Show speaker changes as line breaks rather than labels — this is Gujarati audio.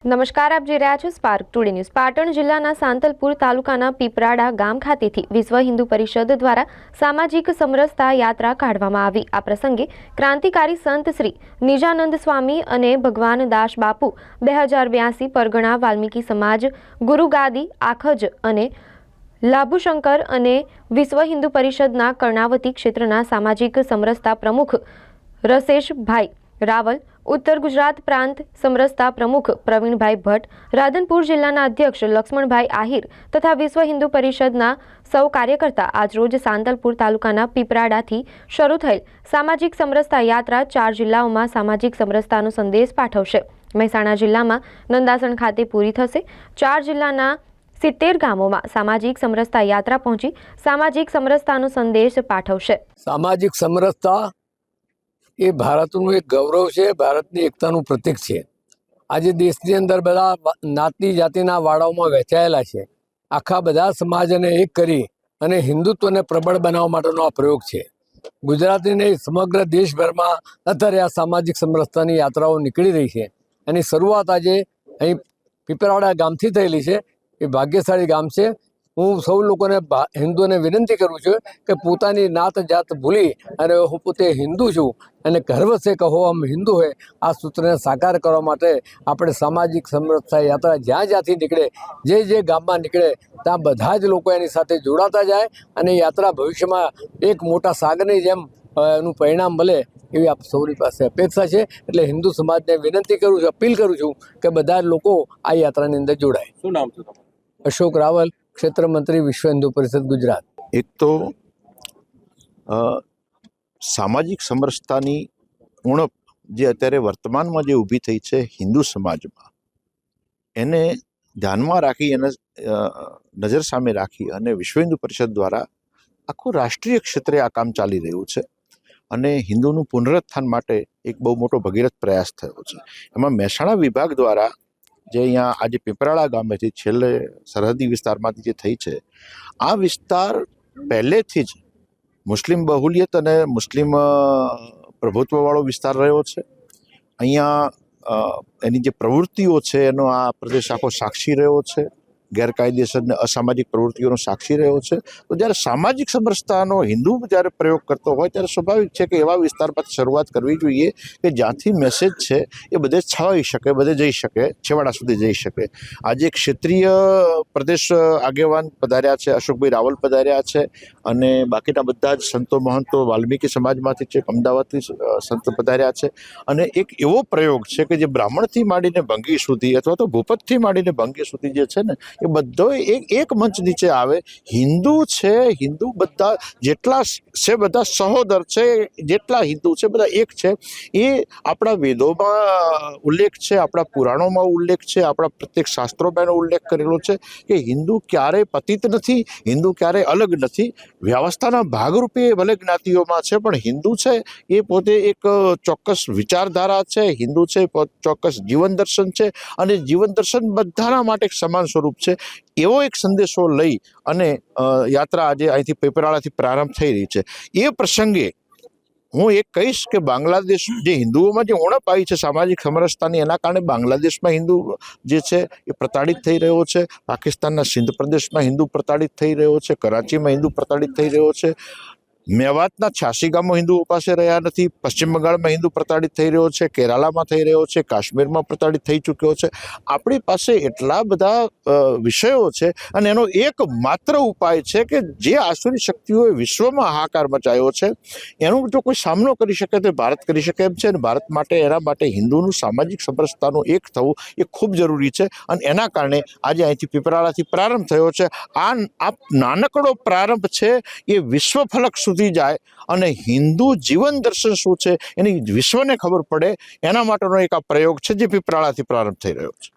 નમસ્કાર, આપ જોઈ રહ્યા છો સ્પાર્ક ટુડે ન્યૂઝ। પાટણ જિલ્લાના સાંતલપુર તાલુકાના પીપરાડા ગામ ખાતેથી વિશ્વ હિન્દુ પરિષદ દ્વારા સામાજિક સમરસતા યાત્રા કાઢવામાં આવી। આ પ્રસંગે ક્રાંતિકારી સંત શ્રી નિજાનંદ સ્વામી અને ભગવાન દાસ બાપુ 2082 પરગણા વાલ્મીકી સમાજ ગુરુગાદી આખજ અને લાભુશંકર અને વિશ્વ હિન્દુ પરિષદના કર્ણાવતી ક્ષેત્રના સામાજિક સમરસતા પ્રમુખ રસેશભાઈ રાવલ, उत्तर गुजरात प्रांत समरसता प्रमुख प्रवीणभाई भट्ट, राधनपुर जिल्लाना अध्यक्ष लक्ष्मणभाई आहिर तथा विश्व हिंदू परिषदना सौ कार्यकर्ता आज रोज सांतलपुर तालुकाना पीपराडाथी शरू थयेल सामाजिक समरसता यात्रा 4 जिल्लाओमां सामाजिक समरसतानो संदेश पाठवशे। મહેસાણા જિલ્લામાં નંદાસણ ખાતે પૂરી થશે। 4 જિલ્લાના 70 ગામોમાં સામાજિક સમરસતા યાત્રા પહોંચી સામાજિક સમરસતાનો સંદેશ પાઠવશે।
સામાજિક સમરસતા એ ભારતનું એક ગૌરવ છે, ભારતની એકતાનું પ્રતીક છે। આજે દેશની અંદર બધા નાતી જાતિના વાડાઓમાં વહેંચાયેલા છે। આખા બધા સમાજને એક કરી અને હિન્દુત્વને પ્રબળ બનાવવા માટેનો આ પ્રયોગ છે। ગુજરાતીને સમગ્ર દેશભરમાં અત્યારે આ સામાજિક સમરસતાની યાત્રાઓ નીકળી રહી છે। એની શરૂઆત આજે અહીં પીપરાડા ગામથી થયેલી છે। એ ભાગ્યશાળી ગામ છે। હું સૌ લોકોને હિન્દુઓને વિનંતી કરું છું કે પોતાની નાત જાત ભૂલી અને હું પોતે હિન્દુ છું અને ગર્વ છે કહો હમ હિન્દુ હે, આ સૂત્રને સાકાર કરવા માટે આપણે સામાજિક સમરસતા યાત્રા જ્યાં જ્યાંથી નીકળે, જે ગામમાં નીકળે ત્યાં બધા જ લોકો એની સાથે જોડાતા જાય અને યાત્રા ભવિષ્યમાં એક મોટા સાગરની જેમ એનું પરિણામ મળે એવી આપ સૌની પાસે અપેક્ષા છે। એટલે હિન્દુ સમાજને વિનંતી કરું છું, અપીલ કરું છું કે બધા લોકો આ યાત્રાની અંદર જોડાય।
શું નામ છે તમારું?
અશોક રાવલ, ક્ષેત્ર મંત્રી, વિશ્વ હિન્દુ પરિષદ ગુજરાત।
એક તો સામાજિક સમરસતાની ઉણપ જે અત્યારે વર્તમાનમાં જે ઊભી થઈ છે હિન્દુ સમાજમાં, એને ધ્યાનમાં રાખી અને નજર સામે રાખી અને વિશ્વ હિન્દુ પરિષદ દ્વારા આખું રાષ્ટ્રીય ક્ષેત્રે આ કામ ચાલી રહ્યું છે અને હિન્દુનું પુનરુત્થાન માટે એક બહુ મોટો ભગીરથ પ્રયાસ થયો છે। એમાં મહેસાણા વિભાગ દ્વારા જે અહીંયા આજે પીપરાડા ગામેથી છેલ્લે સરહદી વિસ્તારમાંથી જે થઈ છે, આ વિસ્તાર પહેલેથી જ મુસ્લિમ બહુલિયત અને મુસ્લિમ પ્રભુત્વવાળો વિસ્તાર રહ્યો છે। અહીંયા એની જે પ્રવૃત્તિઓ છે એનો આ પ્રદેશ આખો સાક્ષી રહ્યો છે, ગેરકાયદેસર ને અસામાજિક પ્રવૃત્તિઓનો સાક્ષી રહ્યો છે। તો જ્યારે સામાજિક સમરસતાનો હિન્દુ જ્યારે પ્રયોગ કરતો હોય ત્યારે સ્વાભાવિક છે કે એવા વિસ્તારમાંથી શરૂઆત કરવી જોઈએ કે જ્યાંથી મેસેજ છે એ બધે છવાઈ શકે, બધે જઈ શકે, છેવાડા સુધી જઈ શકે। આજે ક્ષેત્રીય પ્રદેશ આગેવાન પધાર્યા છે, અશોકભાઈ રાવલ પધાર્યા છે અને બાકીના બધા જ સંતો મહંતો વાલ્મીકી સમાજમાંથી છે, અમદાવાદથી સંત પધાર્યા છે અને એક એવો પ્રયોગ છે કે જે બ્રાહ્મણથી માંડીને ભંગી સુધી અથવા તો ભૂપતથી માંડીને ભંગી સુધી જે છે ને એ બધો એક મંચ નીચે આવે। હિન્દુ છે, હિન્દુ બધા જેટલા છે બધા સહોદર છે, જેટલા હિન્દુ છે બધા એક છે। એ આપણા વેદોમાં ઉલ્લેખ છે, આપણા પુરાણોમાં ઉલ્લેખ છે, આપણા પ્રત્યેક શાસ્ત્રોમાં એનો ઉલ્લેખ કરેલો છે કે હિન્દુ ક્યારેય પતિત નથી, હિન્દુ ક્યારેય અલગ નથી। વ્યવસ્થાના ભાગરૂપે ભલે જ્ઞાતિઓમાં છે પણ હિન્દુ છે એ પોતે એક ચોક્કસ વિચારધારા છે, હિન્દુ છે ચોક્કસ જીવન દર્શન છે અને જીવન દર્શન બધાના માટે એક સમાન સ્વરૂપ છે। એવો એક સંદેશો લઈ અને યાત્રા આજે અહીંથી પીપરાડાથી પ્રારંભ થઈ રહી છે। એ પ્રસંગે હું એક કહીશ કે બાંગ્લાદેશ જે હિન્દુઓમાં જે ઉણપ આવી છે સામાજિક સમરસતાની, એના કારણે બાંગ્લાદેશમાં હિન્દુ જે છે એ પ્રતાડિત થઈ રહ્યો છે, પાકિસ્તાનના સિંધ પ્રદેશમાં હિન્દુ પ્રતાડિત થઈ રહ્યો છે, કરાચીમાં હિન્દુ પ્રતાડિત થઈ રહ્યો છે, મેવાતના 86 ગામો હિન્દુઓ પાસે રહ્યા નથી, પશ્ચિમ બંગાળમાં હિન્દુ પ્રતાડિત થઈ રહ્યો છે, કેરાલામાં થઈ રહ્યો છે, કાશ્મીરમાં પ્રતાડિત થઈ ચૂક્યો છે। આપણી પાસે એટલા બધા વિષયો છે અને એનો એક માત્ર ઉપાય છે કે જે આસુરી શક્તિઓએ વિશ્વમાં હાહાકાર મચાવ્યો છે એનો જો કોઈ સામનો કરી શકે તો ભારત કરી શકે એમ છે અને ભારત માટે એના માટે હિન્દુનું સામાજિક સમરસતાનું એક થવું એ ખૂબ જરૂરી છે અને એના કારણે આજે અહીંથી પીપરાડાથી પ્રારંભ થયો છે। આ નાનકડો પ્રારંભ છે એ વિશ્વ ફલક સુધી જાય અને હિન્દુ જીવન દર્શન શું છે એની વિશ્વને ખબર પડે, એના માટેનો એક આ પ્રયોગ છે જે પીપરાડાથી પ્રારંભ થઈ રહ્યો છે।